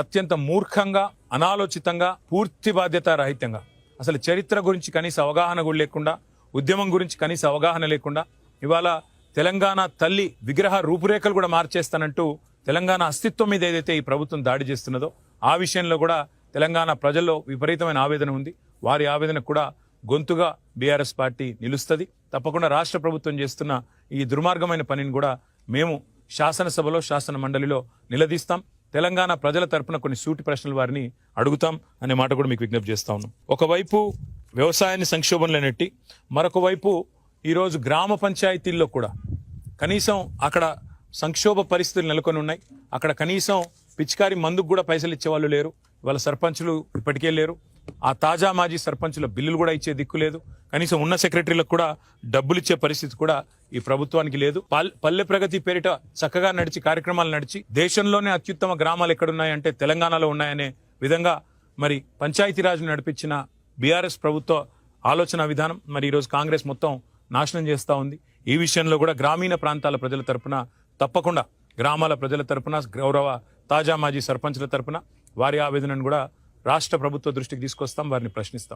అత్యంత మూర్ఖంగా, అనాలోచితంగా, పూర్తి బాధ్యత రహితంగా, అసలు చరిత్ర గురించి కనీస అవగాహన కూడా లేకుండా, ఉద్యమం గురించి కనీస అవగాహన లేకుండా ఇవాళ తెలంగాణ తల్లి విగ్రహ రూపురేఖలు కూడా మార్చేస్తానంటూ తెలంగాణ అస్తిత్వం మీద ఏదైతే ఈ ప్రభుత్వం దాడి చేస్తున్నదో ఆ విషయంలో కూడా తెలంగాణ ప్రజల్లో విపరీతమైన ఆవేదన ఉంది. వారి ఆవేదన కూడా గొంతుగా బీఆర్ఎస్ పార్టీ నిలుస్తుంది. తప్పకుండా రాష్ట్ర ప్రభుత్వం చేస్తున్న ఈ దుర్మార్గమైన పనిని కూడా మేము శాసనసభలో, శాసన మండలిలో నిలదీస్తాం. తెలంగాణ ప్రజల తరపున కొన్ని సూటి ప్రశ్నలు వారిని అడుగుతాం అనే మాట కూడా మీకు విజ్ఞప్తి చేస్తా ఉన్నాం. ఒకవైపు వ్యవసాయాన్ని సంక్షోభంలో నెట్టి, మరొక వైపు ఈరోజు గ్రామ పంచాయతీల్లో కూడా కనీసం అక్కడ సంక్షోభ పరిస్థితులు నెలకొని ఉన్నాయి. అక్కడ కనీసం పిచికారి మందుకు కూడా పైసలు ఇచ్చేవాళ్ళు లేరు. వాళ్ళ సర్పంచులు ఇప్పటికే లేరు. ఆ తాజా మాజీ సర్పంచుల బిల్లులు కూడా ఇచ్చే దిక్కు లేదు. కనీసం ఉన్న సెక్రటరీలకు కూడా డబ్బులు ఇచ్చే పరిస్థితి కూడా ఈ ప్రభుత్వానికి లేదు. పల్లె ప్రగతి పేరిట చక్కగా నడిచి కార్యక్రమాలు నడిచి దేశంలోనే అత్యుత్తమ గ్రామాలు ఎక్కడున్నాయంటే తెలంగాణలో ఉన్నాయనే విధంగా మరి పంచాయతీరాజ్ను నడిపించిన బీఆర్ఎస్ ప్రభుత్వ ఆలోచన విధానం మరి ఈరోజు కాంగ్రెస్ మొత్తం నాశనం చేస్తూ ఉంది. ఈ విషయంలో కూడా గ్రామీణ ప్రాంతాల ప్రజల తరపున తప్పకుండా, గ్రామాల ప్రజల తరపున, గౌరవ తాజా మాజీ సర్పంచుల తరపున వారి ఆవేదనను కూడా రాష్ట్ర ప్రభుత్వ దృష్టికి తీసుకొస్తాం, వారిని ప్రశ్నిస్తాం.